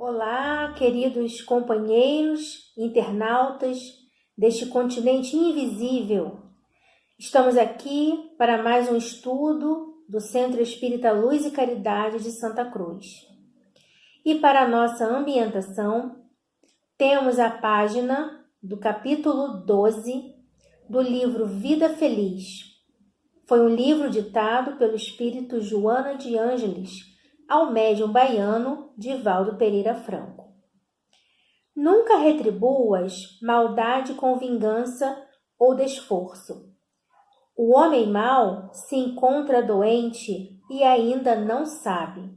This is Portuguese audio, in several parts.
Olá, queridos companheiros, internautas deste continente invisível. Estamos aqui para mais um estudo do Centro Espírita Luz e Caridade de Santa Cruz. E para a nossa ambientação, temos a página do capítulo 12 do livro Vida Feliz. Foi um livro ditado pelo espírito Joana de Ângeles ao médium baiano Divaldo Pereira Franco. Nunca retribuas maldade com vingança ou desforço. O homem mau se encontra doente e ainda não sabe.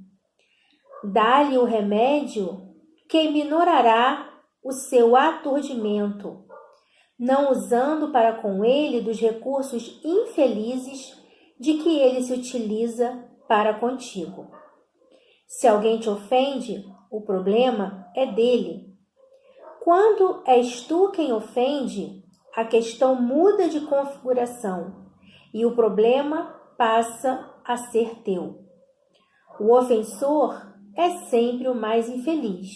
Dá-lhe o remédio que minorará o seu aturdimento, não usando para com ele dos recursos infelizes de que ele se utiliza para contigo. Se alguém te ofende, o problema é dele. Quando és tu quem ofende, a questão muda de configuração e o problema passa a ser teu. O ofensor é sempre o mais infeliz.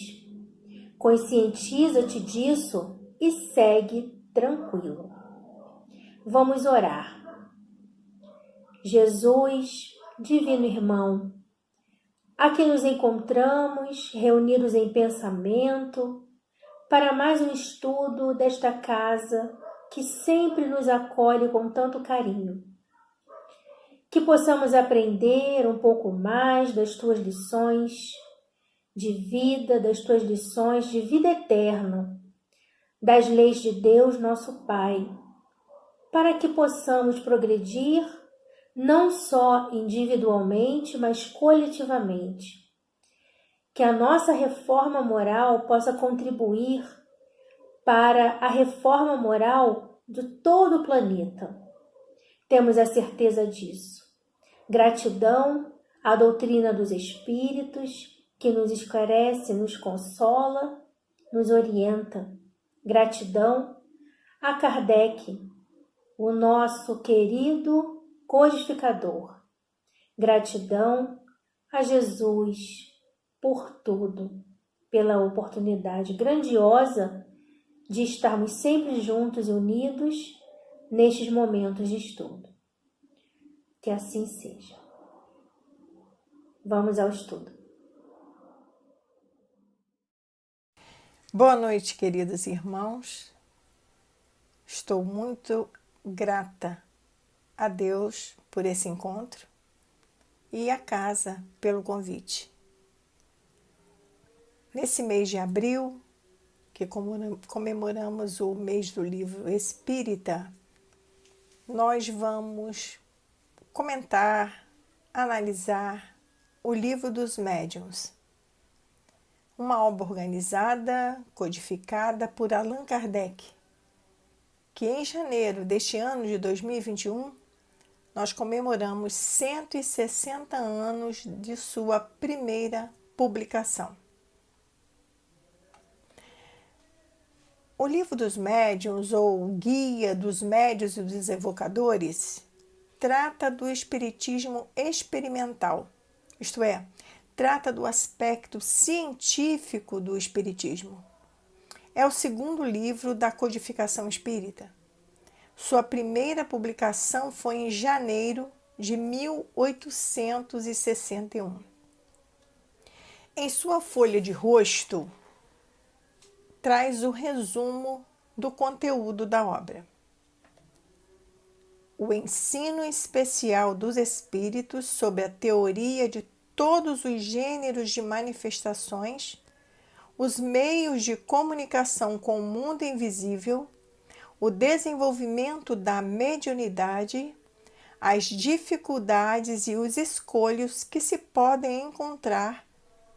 Conscientiza-te disso e segue tranquilo. Vamos orar. Jesus, divino irmão, aqui nos encontramos, reunidos em pensamento, para mais um estudo desta casa que sempre nos acolhe com tanto carinho. Que possamos aprender um pouco mais das tuas lições de vida, das tuas lições de vida eterna, das leis de Deus, nosso Pai, para que possamos progredir não só individualmente, mas coletivamente. Que a nossa reforma moral possa contribuir para a reforma moral de todo o planeta. Temos a certeza disso. Gratidão à doutrina dos Espíritos, que nos esclarece, nos consola, nos orienta. Gratidão a Kardec, o nosso querido codificador. Gratidão a Jesus por tudo, pela oportunidade grandiosa de estarmos sempre juntos e unidos nestes momentos de estudo. Que assim seja. Vamos ao estudo. Boa noite, queridos irmãos. Estou muito grata a Deus por esse encontro e à casa pelo convite. Nesse mês de abril, que comemoramos o mês do livro espírita, nós vamos comentar, analisar o Livro dos Médiuns, uma obra organizada, codificada por Allan Kardec, que em janeiro deste ano de 2021, nós comemoramos 160 anos de sua primeira publicação. O Livro dos Médiuns, ou Guia dos Médiuns e dos Evocadores, trata do espiritismo experimental, isto é, trata do aspecto científico do espiritismo. É o segundo livro da codificação espírita. Sua primeira publicação foi em janeiro de 1861. Em sua folha de rosto, traz o resumo do conteúdo da obra. O ensino especial dos espíritos sobre a teoria de todos os gêneros de manifestações, os meios de comunicação com o mundo invisível, o desenvolvimento da mediunidade, as dificuldades e os escolhos que se podem encontrar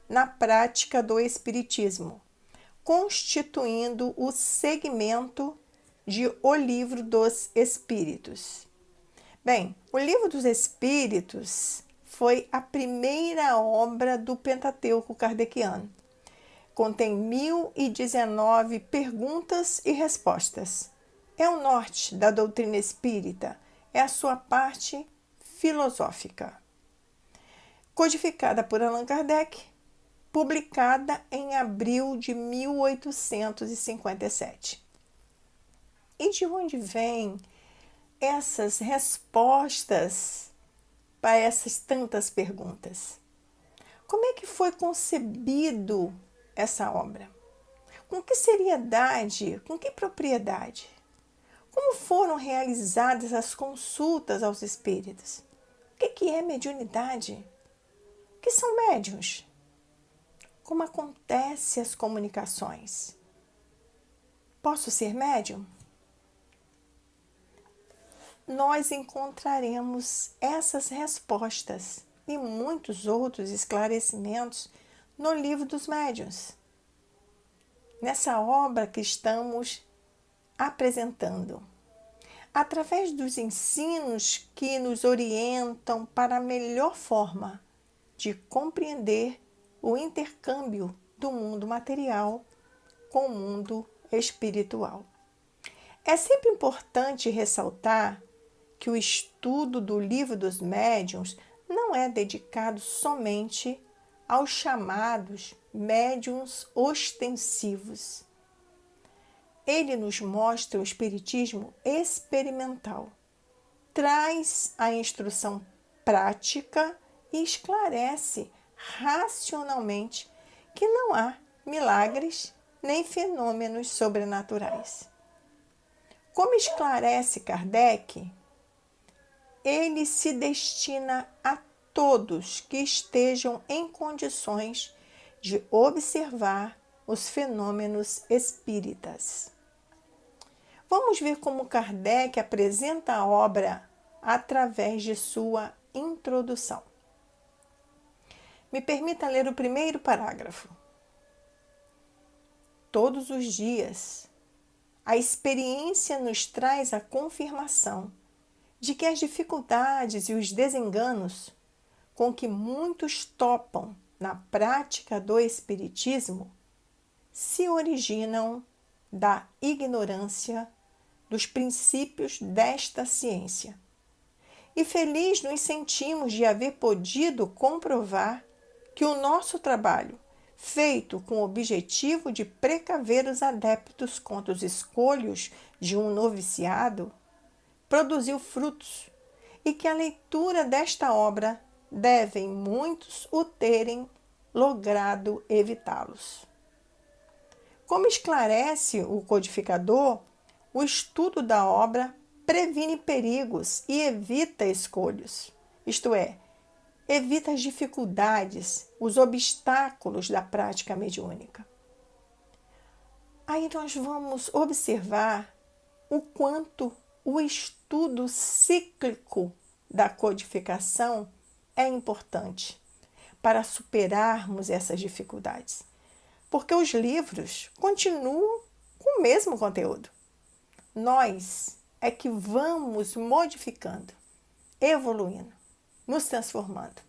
na prática do espiritismo, constituindo o segmento de O Livro dos Espíritos. Bem, o Livro dos Espíritos foi a primeira obra do Pentateuco kardeciano. Contém 1019 perguntas e respostas. É o norte da doutrina espírita, é a sua parte filosófica. Codificada por Allan Kardec, publicada em abril de 1857. E de onde vêm essas respostas para essas tantas perguntas? Como é que foi concebido essa obra? Com que seriedade? Com que propriedade? Como foram realizadas as consultas aos espíritos? O que é mediunidade? O que são médiuns? Como acontecem as comunicações? Posso ser médium? Nós encontraremos essas respostas e muitos outros esclarecimentos no Livro dos Médiuns, nessa obra que estamos apresentando, através dos ensinos que nos orientam para a melhor forma de compreender o intercâmbio do mundo material com o mundo espiritual. É sempre importante ressaltar que o estudo do Livro dos Médiuns não é dedicado somente aos chamados médiuns ostensivos. Ele nos mostra o espiritismo experimental, traz a instrução prática e esclarece racionalmente que não há milagres nem fenômenos sobrenaturais. Como esclarece Kardec, ele se destina a todos que estejam em condições de observar os fenômenos espíritas. Vamos ver como Kardec apresenta a obra através de sua introdução. Me permita ler o primeiro parágrafo. Todos os dias, a experiência nos traz a confirmação de que as dificuldades e os desenganos com que muitos topam na prática do espiritismo se originam da ignorância dos princípios desta ciência. E feliz nos sentimos de haver podido comprovar que o nosso trabalho, feito com o objetivo de precaver os adeptos contra os escolhos de um noviciado, produziu frutos e que a leitura desta obra devem muitos o terem logrado evitá-los. Como esclarece o codificador, o estudo da obra previne perigos e evita escolhos, isto é, evita as dificuldades, os obstáculos da prática mediúnica. Aí nós vamos observar o quanto o estudo cíclico da codificação é importante para superarmos essas dificuldades, porque os livros continuam com o mesmo conteúdo. Nós é que vamos modificando, evoluindo, nos transformando.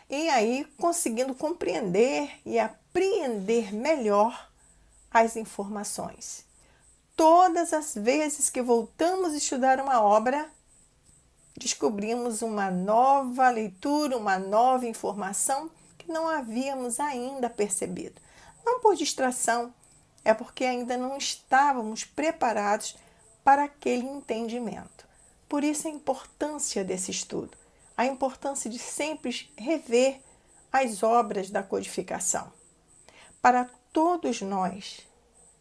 E aí conseguindo compreender e apreender melhor as informações. Todas as vezes que voltamos a estudar uma obra, descobrimos uma nova leitura, uma nova informação que não havíamos ainda percebido. Não por distração, é porque ainda não estávamos preparados para aquele entendimento. Por isso a importância desse estudo, a importância de sempre rever as obras da codificação. Para todos nós,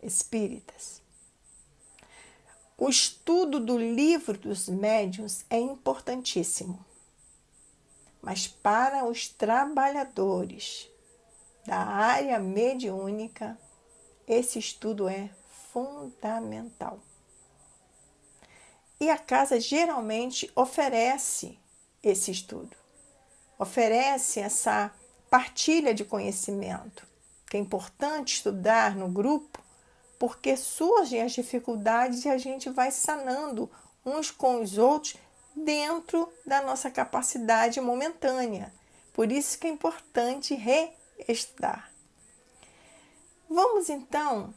espíritas, o estudo do Livro dos Médiuns é importantíssimo. Mas para os trabalhadores da área mediúnica, esse estudo é fundamental. E a casa geralmente oferece esse estudo, oferece essa partilha de conhecimento, que é importante estudar no grupo, porque surgem as dificuldades e a gente vai sanando uns com os outros dentro da nossa capacidade momentânea. Por isso que é importante reestudar. Vamos então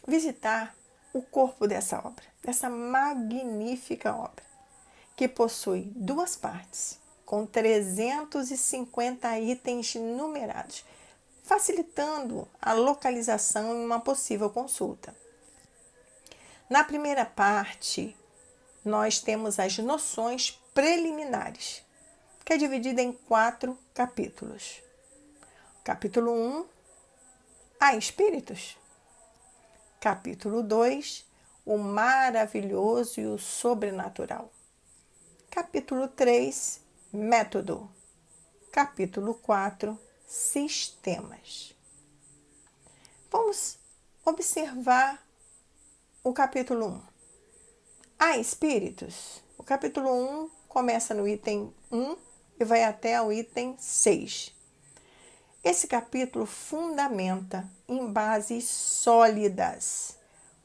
visitar o corpo dessa obra, dessa magnífica obra, que possui 2 partes, com 350 itens numerados, facilitando a localização em uma possível consulta. Na primeira parte, nós temos as noções preliminares, que é dividida em 4 capítulos. Capítulo 1, há espíritos. Capítulo 2, o maravilhoso e o sobrenatural. Capítulo 3, método. Capítulo 4, sistemas. Vamos observar o capítulo 1. Há espíritos? O capítulo 1 começa no item 1 e vai até o item 6. Esse capítulo fundamenta em bases sólidas,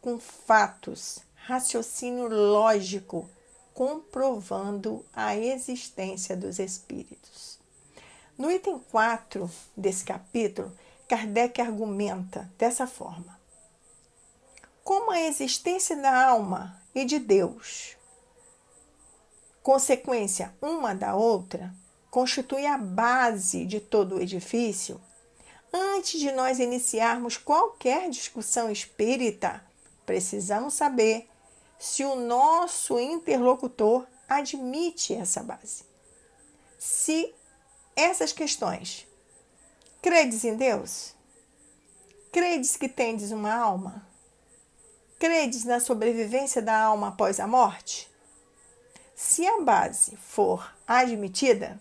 com fatos, raciocínio lógico, comprovando a existência dos espíritos. No item 4 desse capítulo, Kardec argumenta dessa forma: como a existência da alma e de Deus, consequência uma da outra, constitui a base de todo o edifício, antes de nós iniciarmos qualquer discussão espírita, precisamos saber se o nosso interlocutor admite essa base. Se essas questões: credes em Deus? Credes que tendes uma alma? Credes na sobrevivência da alma após a morte? Se a base for admitida,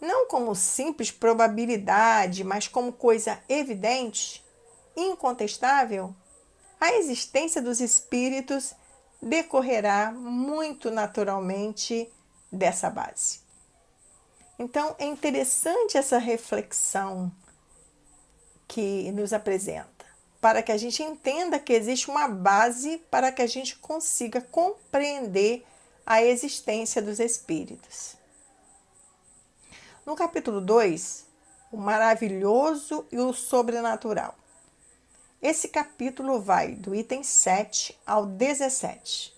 não como simples probabilidade, mas como coisa evidente, incontestável, a existência dos espíritos decorrerá muito naturalmente dessa base. Então, é interessante essa reflexão que nos apresenta, para que a gente entenda que existe uma base para que a gente consiga compreender a existência dos espíritos. No capítulo 2, o maravilhoso e o sobrenatural. Esse capítulo vai do item 7 ao 17.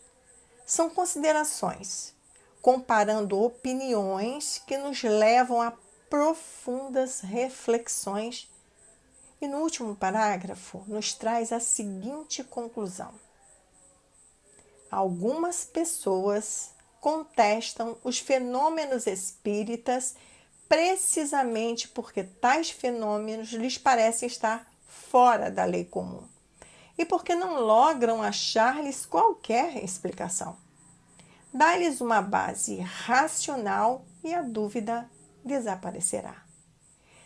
São considerações, comparando opiniões que nos levam a profundas reflexões. E no último parágrafo, nos traz a seguinte conclusão: algumas pessoas contestam os fenômenos espíritas precisamente porque tais fenômenos lhes parecem estar fora da lei comum e porque não logram achar-lhes qualquer explicação. Dá-lhes uma base racional e a dúvida desaparecerá.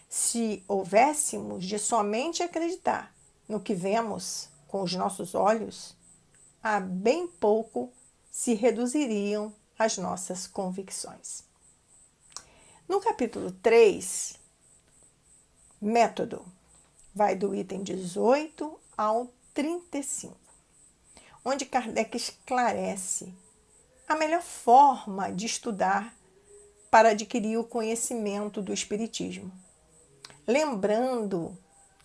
Se houvéssemos de somente acreditar no que vemos com os nossos olhos, a bem pouco se reduziriam as nossas convicções. No capítulo 3, método, vai do item 18 ao 35, onde Kardec esclarece a melhor forma de estudar para adquirir o conhecimento do Espiritismo. Lembrando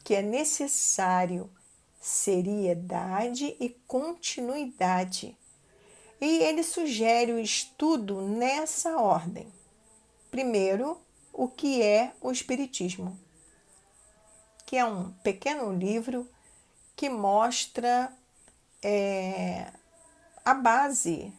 que é necessário seriedade e continuidade. E ele sugere o estudo nessa ordem. Primeiro, o que é o Espiritismo, que é um pequeno livro que mostra a base,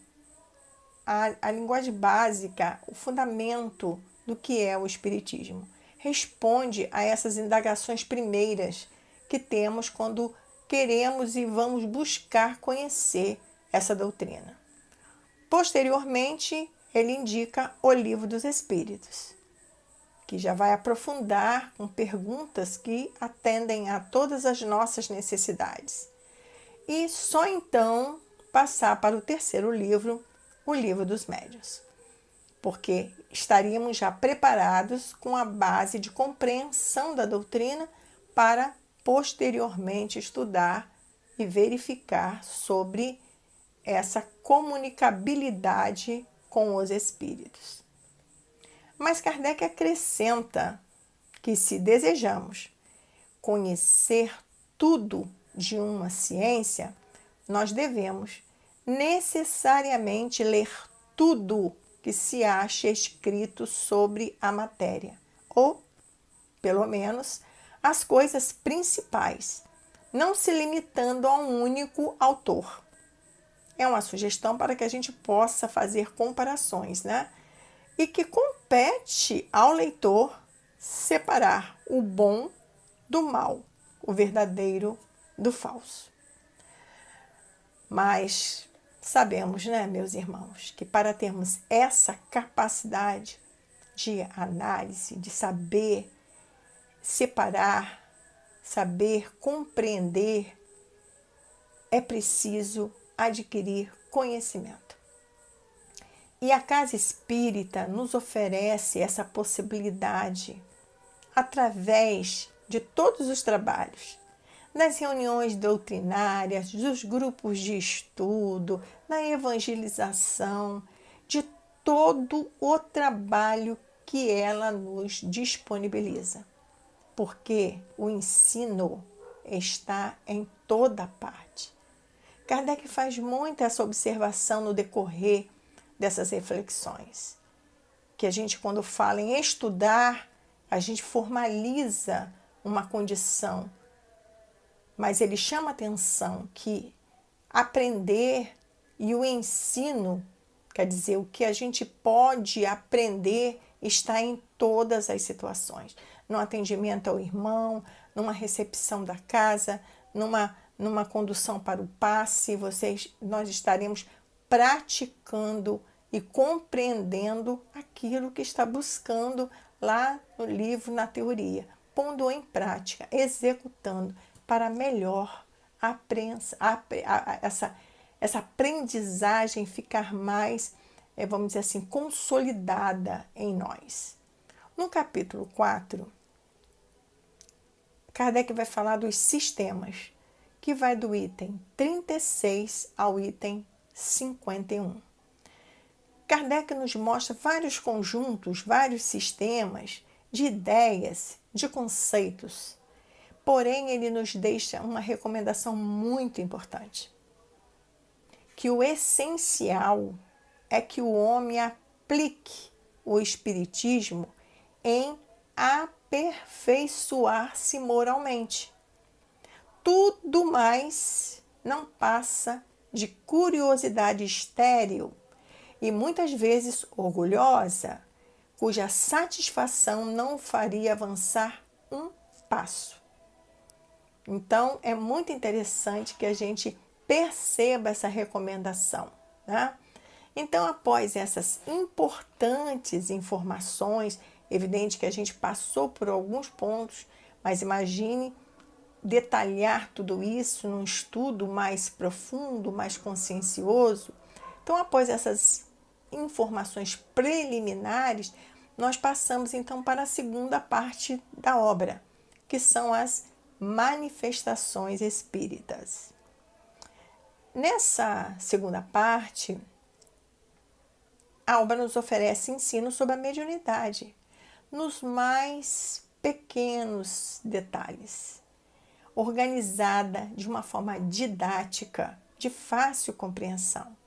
a linguagem básica, o fundamento do que é o Espiritismo. Responde a essas indagações primeiras que temos quando queremos e vamos buscar conhecer essa doutrina. Posteriormente, ele indica o Livro dos Espíritos, que já vai aprofundar com perguntas que atendem a todas as nossas necessidades. E só então passar para o terceiro livro, o Livro dos Médiuns, porque estaríamos já preparados com a base de compreensão da doutrina para posteriormente estudar e verificar sobre essa comunicabilidade com os espíritos. Mas Kardec acrescenta que, se desejamos conhecer tudo de uma ciência, nós devemos necessariamente ler tudo que se acha escrito sobre a matéria, ou, pelo menos, as coisas principais, não se limitando a um único autor. É uma sugestão para que a gente possa fazer comparações, né? E que compete ao leitor separar o bom do mal, o verdadeiro do falso. Mas sabemos, né, meus irmãos, que para termos essa capacidade de análise, de saber separar, saber compreender, é preciso adquirir conhecimento. E a casa espírita nos oferece essa possibilidade através de todos os trabalhos, nas reuniões doutrinárias, dos grupos de estudo, na evangelização, de todo o trabalho que ela nos disponibiliza. Porque o ensino está em toda parte. Kardec faz muito essa observação no decorrer dessas reflexões. Que a gente, quando fala em estudar, a gente formaliza uma condição. Mas ele chama atenção que aprender e o ensino, quer dizer, o que a gente pode aprender está em todas as situações. No atendimento ao irmão, numa recepção da casa, numa condução para o passe, nós estaremos praticando e compreendendo aquilo que está buscando lá no livro, na teoria, pondo em prática, executando para melhor essa aprendizagem ficar mais, vamos dizer assim, consolidada em nós. No capítulo 4, Kardec vai falar dos sistemas, que vai do item 36 ao item 51. Kardec nos mostra vários conjuntos, vários sistemas de ideias, de conceitos. Porém, ele nos deixa uma recomendação muito importante. Que o essencial é que o homem aplique o espiritismo em aperfeiçoar-se moralmente. Tudo mais não passa de curiosidade estéril e muitas vezes orgulhosa, cuja satisfação não o faria avançar um passo. Então, é muito interessante que a gente perceba essa recomendação, né? Então, após essas importantes informações, evidente que a gente passou por alguns pontos, mas imagine detalhar tudo isso num estudo mais profundo, mais consciencioso. Então, após essas informações preliminares, nós passamos então para a segunda parte da obra, que são as manifestações espíritas. Nessa segunda parte, a obra nos oferece ensino sobre a mediunidade, nos mais pequenos detalhes, organizada de uma forma didática, de fácil compreensão.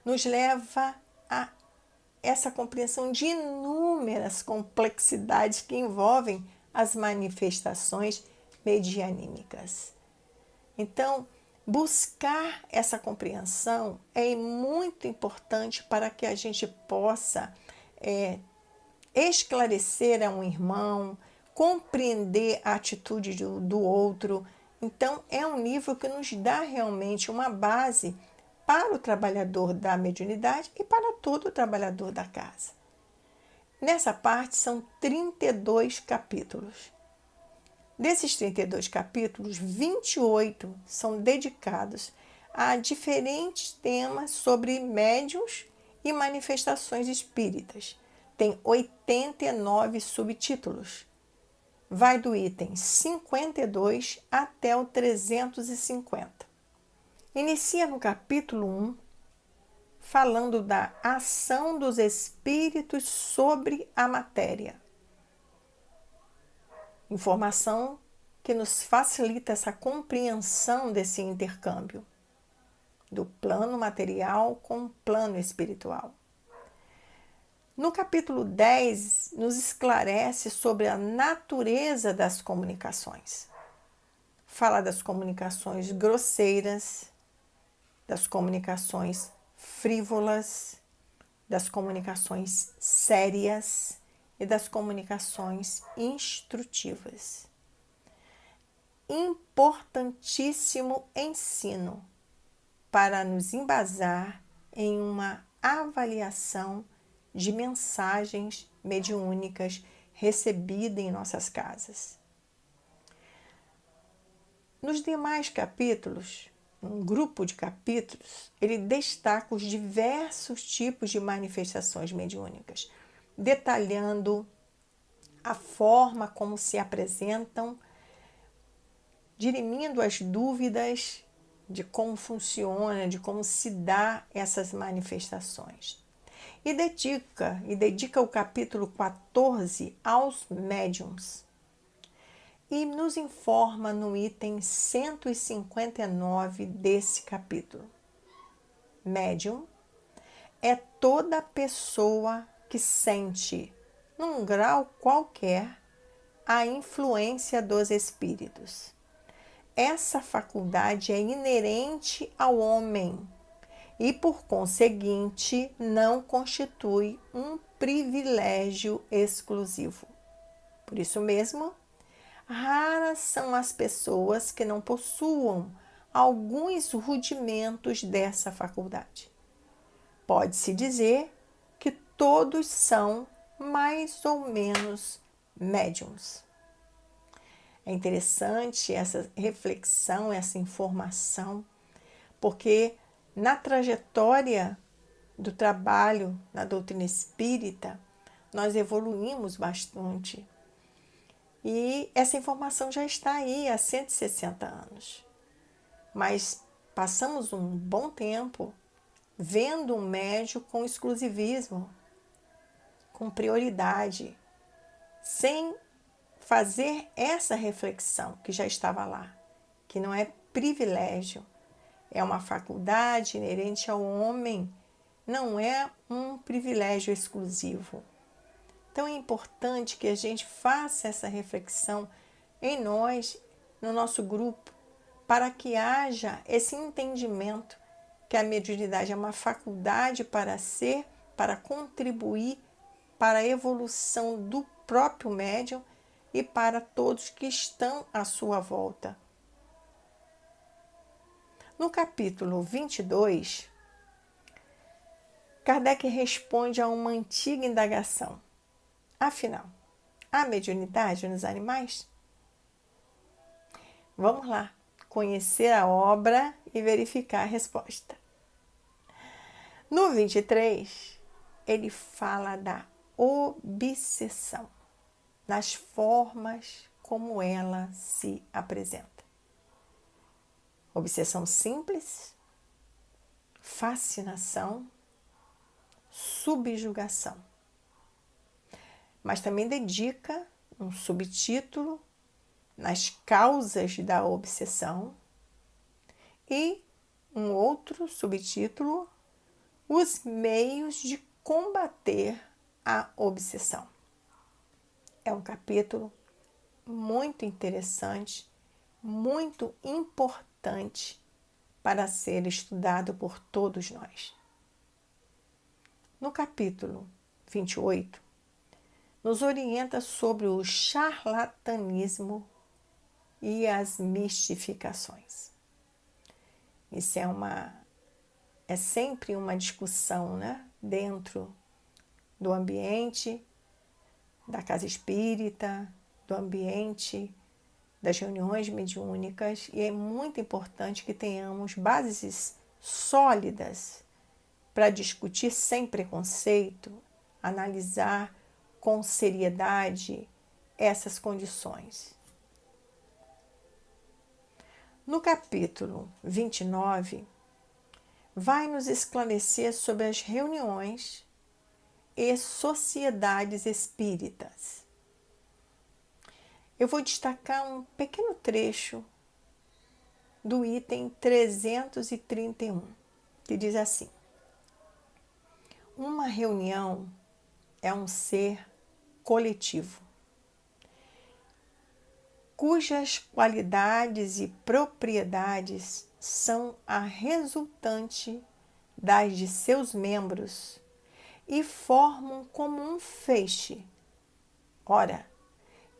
Nos leva a essa compreensão de inúmeras complexidades que envolvem as manifestações medianímicas. Então, buscar essa compreensão é muito importante para que a gente possa esclarecer a um irmão, compreender a atitude do outro. Então, é um livro que nos dá realmente uma base para o trabalhador da mediunidade e para todo o trabalhador da casa. Nessa parte são 32 capítulos. Desses 32 capítulos, 28 são dedicados a diferentes temas sobre médiuns e manifestações espíritas. Tem 89 subtítulos. Vai do item 52 até o 350. Inicia no capítulo 1, falando da ação dos espíritos sobre a matéria. Informação que nos facilita essa compreensão desse intercâmbio do plano material com o plano espiritual. No capítulo 10, nos esclarece sobre a natureza das comunicações. Fala das comunicações grosseiras, das comunicações frívolas, das comunicações sérias e das comunicações instrutivas. Importantíssimo ensino para nos embasar em uma avaliação de mensagens mediúnicas recebidas em nossas casas. Nos demais capítulos, um grupo de capítulos, ele destaca os diversos tipos de manifestações mediúnicas, detalhando a forma como se apresentam, dirimindo as dúvidas de como funciona, de como se dá essas manifestações. E dedica o capítulo 14 aos médiums. E nos informa no item 159 desse capítulo. Médium é toda pessoa que sente, num grau qualquer, a influência dos espíritos. Essa faculdade é inerente ao homem e, por conseguinte, não constitui um privilégio exclusivo. Por isso mesmo, raras são as pessoas que não possuam alguns rudimentos dessa faculdade. Pode-se dizer que todos são mais ou menos médiums. É interessante essa reflexão, essa informação, porque na trajetória do trabalho na doutrina espírita, nós evoluímos bastante. E essa informação já está aí há 160 anos. Mas passamos um bom tempo vendo um médium com exclusivismo, com prioridade, sem fazer essa reflexão que já estava lá, que não é privilégio, é uma faculdade inerente ao homem, não é um privilégio exclusivo. Então é importante que a gente faça essa reflexão em nós, no nosso grupo, para que haja esse entendimento que a mediunidade é uma faculdade para ser, para contribuir para a evolução do próprio médium e para todos que estão à sua volta. No capítulo 22, Kardec responde a uma antiga indagação. Afinal, há mediunidade nos animais? Vamos lá, conhecer a obra e verificar a resposta. No 23, ele fala da obsessão, nas formas como ela se apresenta. Obsessão simples, fascinação, subjugação. Mas também dedica um subtítulo nas causas da obsessão e um outro subtítulo, os meios de combater a obsessão. É um capítulo muito interessante, muito importante para ser estudado por todos nós. No capítulo 28, nos orienta sobre o charlatanismo e as mistificações. Isso é sempre uma discussão, né? Dentro do ambiente da casa espírita, do ambiente das reuniões mediúnicas, e é muito importante que tenhamos bases sólidas para discutir sem preconceito, analisar com seriedade essas condições. No capítulo 29, vai nos esclarecer sobre as reuniões e sociedades espíritas. Eu vou destacar um pequeno trecho do item 331, que diz assim: uma reunião é um ser coletivo, cujas qualidades e propriedades são a resultante das de seus membros e formam como um feixe. Ora,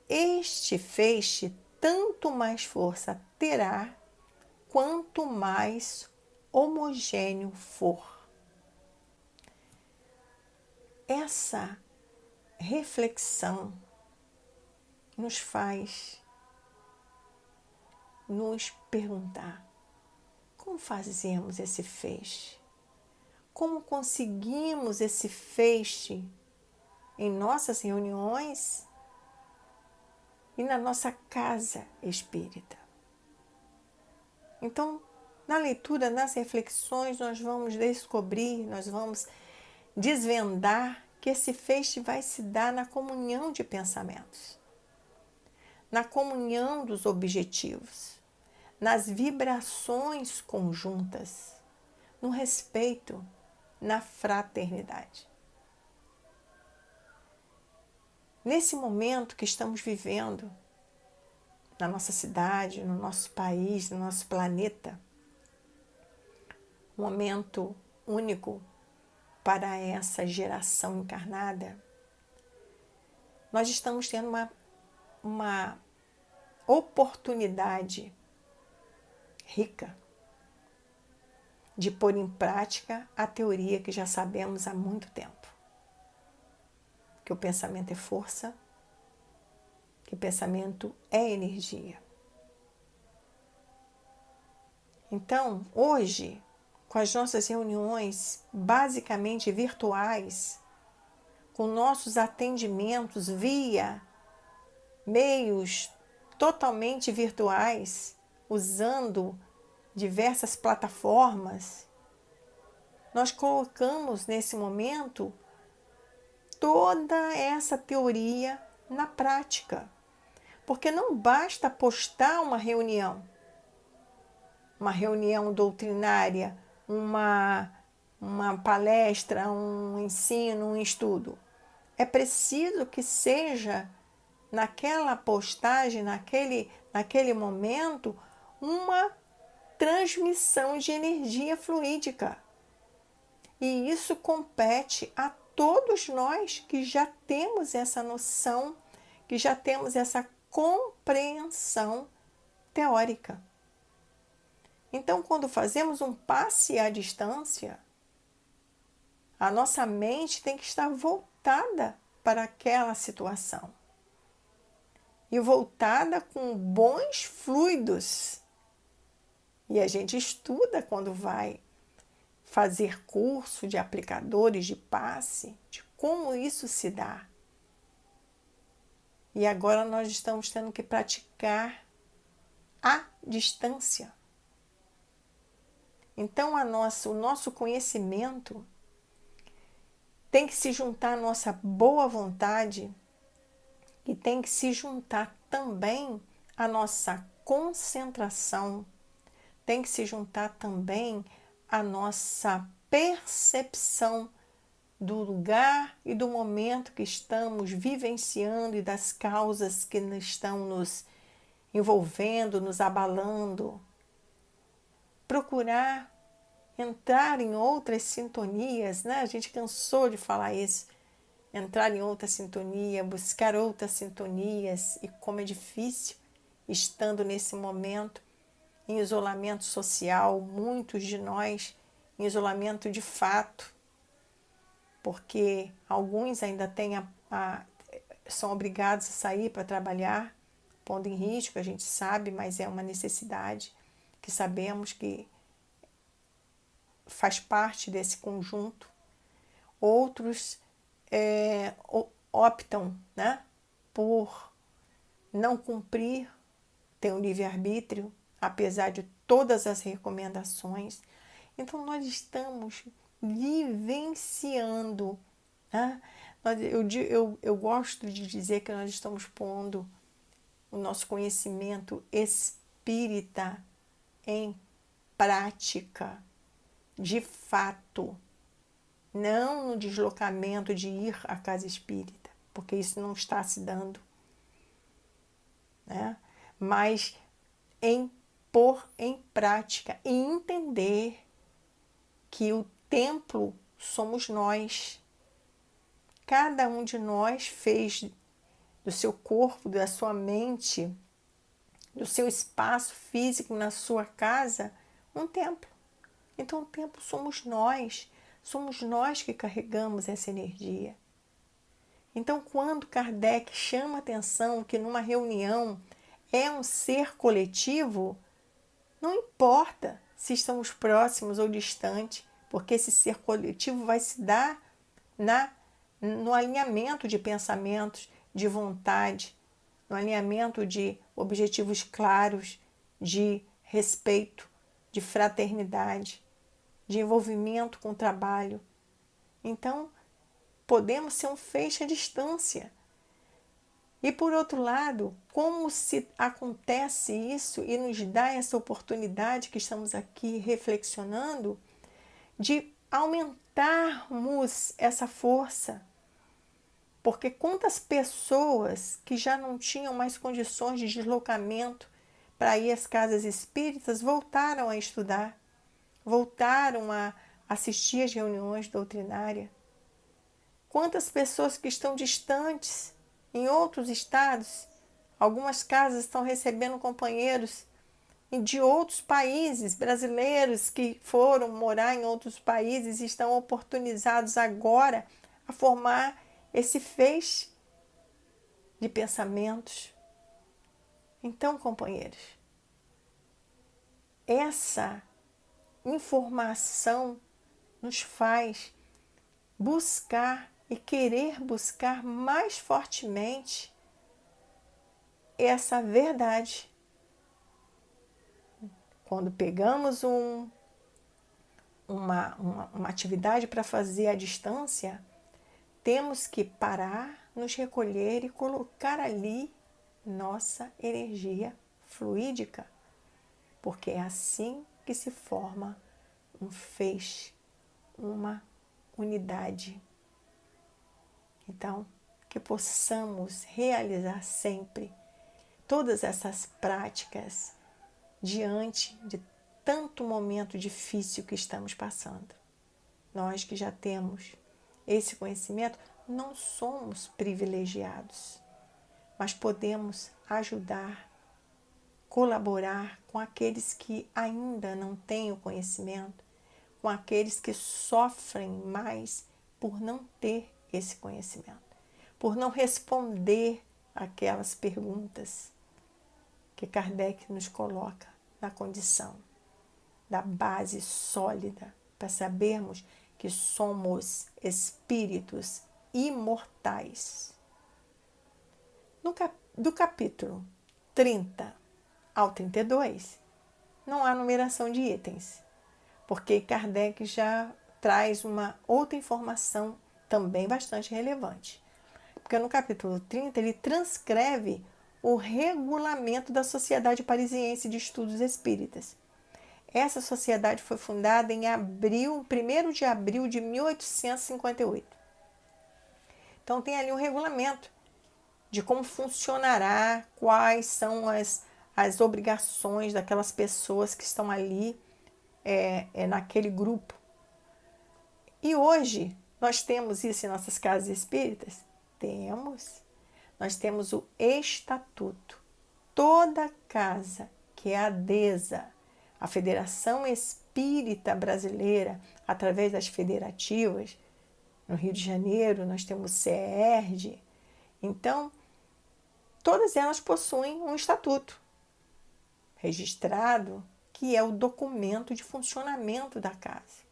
este feixe tanto mais força terá, quanto mais homogêneo for. Essa reflexão nos faz nos perguntar: como fazemos esse feixe? Como conseguimos esse feixe em nossas reuniões e na nossa casa espírita? Então, na leitura, nas reflexões, nós vamos descobrir, nós vamos desvendar que esse feixe vai se dar na comunhão de pensamentos, na comunhão dos objetivos, nas vibrações conjuntas, no respeito, na fraternidade. Nesse momento que estamos vivendo, na nossa cidade, no nosso país, no nosso planeta, um momento único para essa geração encarnada, nós estamos tendo uma oportunidade rica de pôr em prática a teoria que já sabemos há muito tempo. Que o pensamento é força, que o pensamento é energia. Então, hoje, com as nossas reuniões basicamente virtuais, com nossos atendimentos via meios totalmente virtuais, usando diversas plataformas, nós colocamos nesse momento toda essa teoria na prática. Porque não basta postar uma reunião doutrinária, uma palestra, um ensino, um estudo. É preciso que seja naquela postagem, naquele momento, uma transmissão de energia fluídica. E isso compete a todos nós que já temos essa noção, que já temos essa compreensão teórica. Então, quando fazemos um passe à distância, a nossa mente tem que estar voltada para aquela situação. E voltada com bons fluidos. E a gente estuda quando vai fazer curso de aplicadores de passe, de como isso se dá. E agora nós estamos tendo que praticar à distância. Então o nosso conhecimento tem que se juntar à nossa boa vontade e tem que se juntar também à nossa concentração, tem que se juntar também à nossa percepção do lugar e do momento que estamos vivenciando e das causas que estão nos envolvendo, nos abalando. Procurar entrar em outras sintonias, né? A gente cansou de falar isso. Entrar em outra sintonia, buscar outras sintonias, e como é difícil, estando nesse momento em isolamento social, muitos de nós em isolamento de fato, porque alguns ainda são obrigados a sair para trabalhar, pondo em risco, a gente sabe, mas é uma necessidade que sabemos que faz parte desse conjunto. Outros optam, né, por não cumprir, tem o livre-arbítrio, apesar de todas as recomendações. Então, nós estamos vivenciando, né? Eu gosto de dizer que nós estamos pondo o nosso conhecimento espírita em prática, de fato. não no deslocamento de ir à casa espírita, porque isso não está se dando, né? Mas em pôr em prática e entender que o templo somos nós. Cada um de nós fez do seu corpo, da sua mente, do seu espaço físico na sua casa, um templo. Então o templo somos nós que carregamos essa energia. Então quando Kardec chama a atenção que numa reunião é um ser coletivo, não importa se estamos próximos ou distantes, porque esse ser coletivo vai se dar no alinhamento de pensamentos, de vontade, no alinhamento de objetivos claros, de respeito, de fraternidade, de envolvimento com o trabalho. Então, podemos ser um feixe à distância. E por outro lado, como se acontece isso e nos dá essa oportunidade que estamos aqui reflexionando de aumentarmos essa força? Porque quantas pessoas que já não tinham mais condições de deslocamento para ir às casas espíritas voltaram a estudar, voltaram a assistir às reuniões doutrinárias? Quantas pessoas que estão distantes em outros estados, algumas casas estão recebendo companheiros de outros países, brasileiros que foram morar em outros países e estão oportunizados agora a formar esse feixe de pensamentos. Então, companheiros, essa informação nos faz buscar e querer buscar mais fortemente essa verdade. Quando pegamos uma atividade para fazer à distância, temos que parar, nos recolher e colocar ali nossa energia fluídica, porque é assim que se forma um feixe, uma unidade. Então, que possamos realizar sempre todas essas práticas diante de tanto momento difícil que estamos passando. Nós que já temos esse conhecimento, não somos privilegiados, mas podemos ajudar, colaborar com aqueles que ainda não têm o conhecimento, com aqueles que sofrem mais por não ter esse conhecimento, por não responder aquelas perguntas que Kardec nos coloca na condição da base sólida para sabermos que somos espíritos imortais. Do capítulo 30 ao 32, não há numeração de itens, porque Kardec já traz uma outra informação também bastante relevante. Porque no capítulo 30 ele transcreve o regulamento da Sociedade Parisiense de Estudos Espíritas. Essa sociedade foi fundada em 1º de abril de 1858. Então tem ali um regulamento de como funcionará, quais são as obrigações daquelas pessoas que estão ali naquele grupo. E hoje nós temos isso em nossas casas espíritas? Temos. Nós temos o estatuto. Toda casa que é adesa à Federação Espírita Brasileira, através das federativas, no Rio de Janeiro nós temos o CERD. Então, todas elas possuem um estatuto registrado, que é o documento de funcionamento da casa.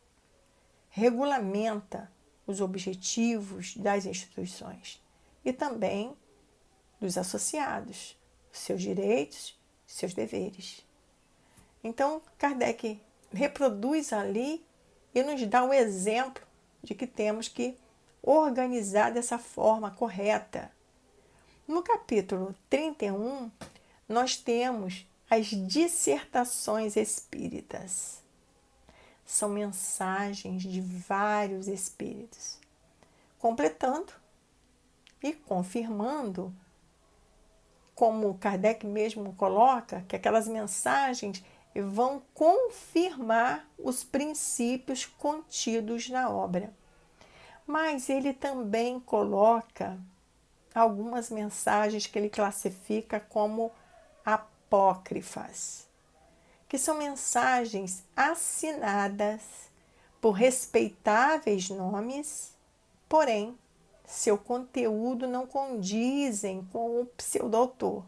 Regulamenta os objetivos das instituições e também dos associados, os seus direitos, seus deveres. Então, Kardec reproduz ali e nos dá o exemplo de que temos que organizar dessa forma correta. No capítulo 31, nós temos as dissertações espíritas. são mensagens de vários espíritos, completando e confirmando, como Kardec mesmo coloca, que aquelas mensagens vão confirmar os princípios contidos na obra. Mas ele também coloca algumas mensagens que ele classifica como apócrifas, que são mensagens assinadas por respeitáveis nomes, porém, seu conteúdo não condizem com o pseudoautor.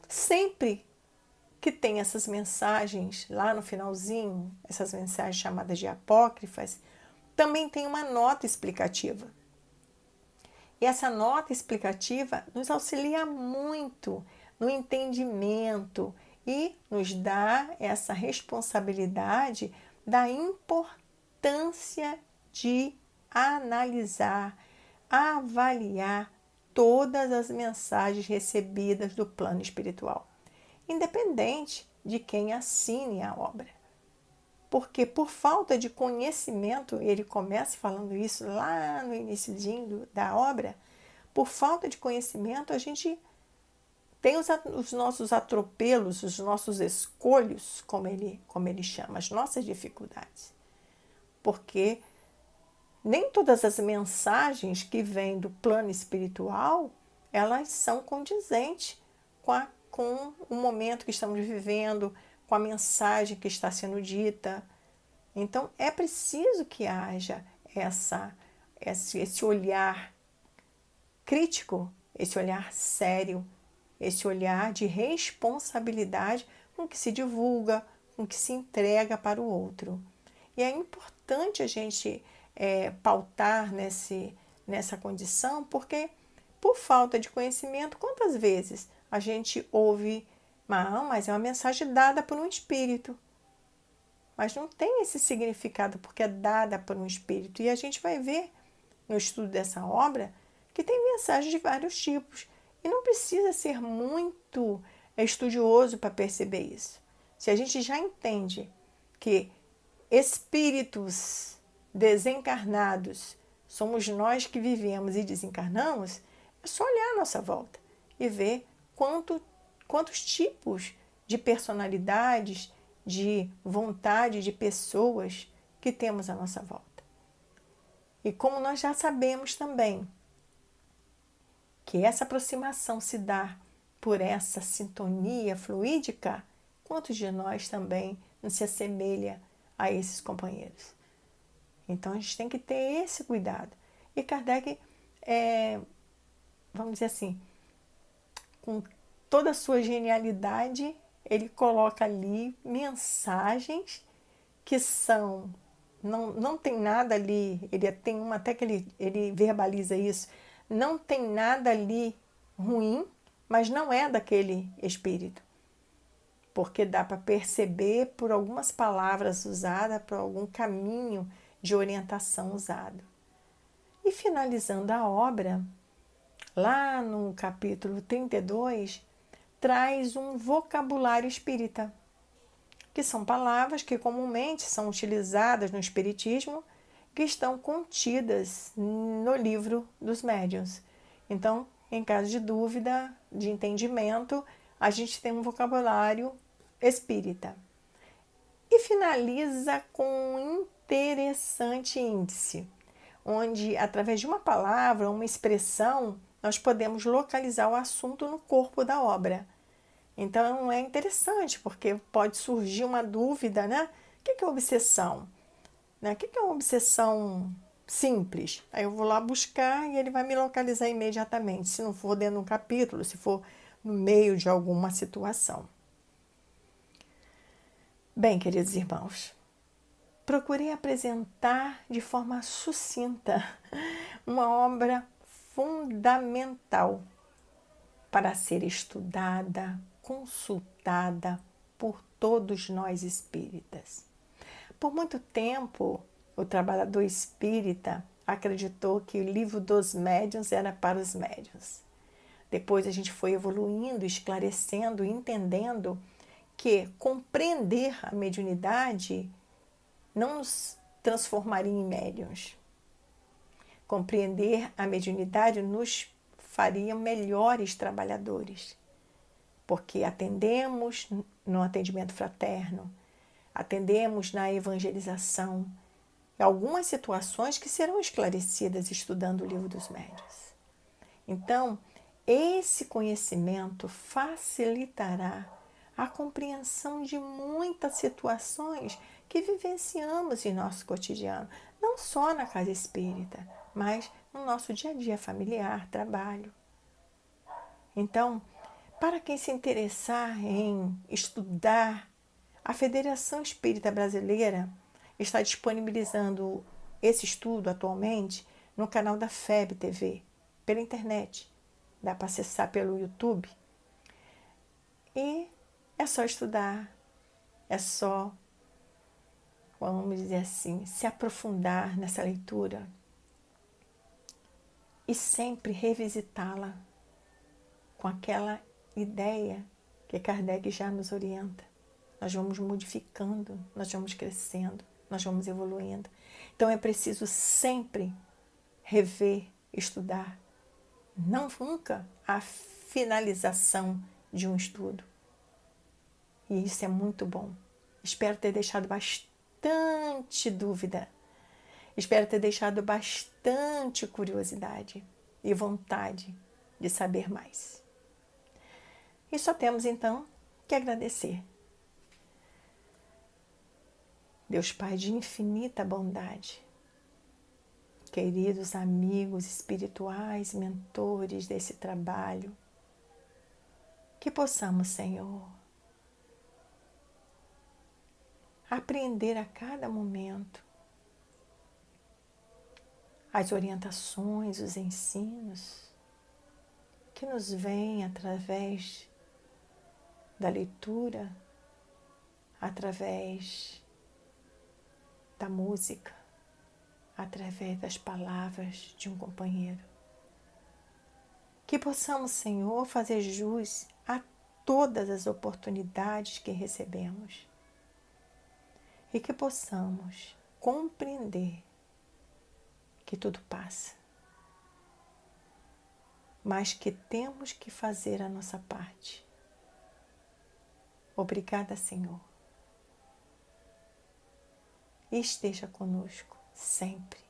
Sempre que tem essas mensagens lá no finalzinho, essas mensagens chamadas de apócrifas, também tem uma nota explicativa. E essa nota explicativa nos auxilia muito no entendimento e nos dá essa responsabilidade da importância de analisar, avaliar todas as mensagens recebidas do plano espiritual, independente de quem assine a obra. Porque por falta de conhecimento, ele começa falando isso lá no iniciozinho da obra, por falta de conhecimento a gente tem os nossos atropelos, os nossos escolhos, como ele chama, as nossas dificuldades. Porque nem todas as mensagens que vêm do plano espiritual, elas são condizentes com o momento que estamos vivendo, com a mensagem que está sendo dita. Então, é preciso que haja esse olhar crítico, esse olhar sério, esse olhar de responsabilidade com que se divulga, com que se entrega para o outro. E é importante a gente pautar nessa condição, porque por falta de conhecimento, quantas vezes a gente ouve, mas é uma mensagem dada por um espírito. Mas não tem esse significado porque é dada por um espírito. E a gente vai ver no estudo dessa obra que tem mensagens de vários tipos. E não precisa ser muito estudioso para perceber isso. Se a gente já entende que espíritos desencarnados somos nós que vivemos e desencarnamos, é só olhar à nossa volta e ver quantos tipos de personalidades, de vontade de pessoas que temos à nossa volta. E como nós já sabemos também que essa aproximação se dá por essa sintonia fluídica, quantos de nós também não se assemelha a esses companheiros? Então a gente tem que ter esse cuidado. E Kardec, vamos dizer assim, com toda a sua genialidade, ele coloca ali mensagens que são, não tem nada ali, ele tem uma até que ele verbaliza isso, não tem nada ali ruim, mas não é daquele espírito. Porque dá para perceber por algumas palavras usadas, por algum caminho de orientação usado. E finalizando a obra, lá no capítulo 32, traz um vocabulário espírita, que são palavras que comumente são utilizadas no espiritismo, que estão contidas no livro dos médiuns. Então, em caso de dúvida, de entendimento, a gente tem um vocabulário espírita. E finaliza com um interessante índice, onde, através de uma palavra, uma expressão, nós podemos localizar o assunto no corpo da obra. Então, é interessante, porque pode surgir uma dúvida, né? O que é obsessão? O que é uma obsessão simples? Aí eu vou lá buscar e ele vai me localizar imediatamente, se não for dentro de um capítulo, se for no meio de alguma situação. Bem, queridos irmãos, procurei apresentar de forma sucinta uma obra fundamental para ser estudada, consultada por todos nós espíritas. Por muito tempo, o trabalhador espírita acreditou que o livro dos médiuns era para os médiuns. Depois a gente foi evoluindo, esclarecendo, entendendo que compreender a mediunidade não nos transformaria em médiuns. Compreender a mediunidade nos faria melhores trabalhadores, porque atendemos no atendimento fraterno, atendemos na evangelização, e algumas situações que serão esclarecidas estudando o Livro dos Médiuns. Então, esse conhecimento facilitará a compreensão de muitas situações que vivenciamos em nosso cotidiano, não só na casa espírita, mas no nosso dia a dia familiar, trabalho. Então, para quem se interessar em estudar, a Federação Espírita Brasileira está disponibilizando esse estudo atualmente no canal da FEB TV, pela internet. Dá para acessar pelo YouTube. E é só estudar, é só, vamos dizer assim, se aprofundar nessa leitura e sempre revisitá-la com aquela ideia que Kardec já nos orienta. Nós vamos modificando, nós vamos crescendo, nós vamos evoluindo. Então é preciso sempre rever, estudar. Não nunca a finalização de um estudo. E isso é muito bom. Espero ter deixado bastante dúvida. Espero ter deixado bastante curiosidade e vontade de saber mais. E só temos então que agradecer. Deus Pai de infinita bondade, queridos amigos espirituais, mentores desse trabalho, que possamos, Senhor, aprender a cada momento as orientações, os ensinos que nos vêm através da leitura, através da música, através das palavras de um companheiro. Que possamos, Senhor, fazer jus a todas as oportunidades que recebemos e que possamos compreender que tudo passa, mas que temos que fazer a nossa parte. Obrigada, Senhor. E esteja conosco sempre.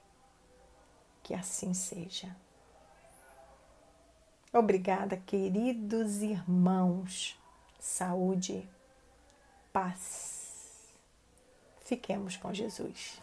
Que assim seja. Obrigada, queridos irmãos. Saúde, paz. Fiquemos com Jesus.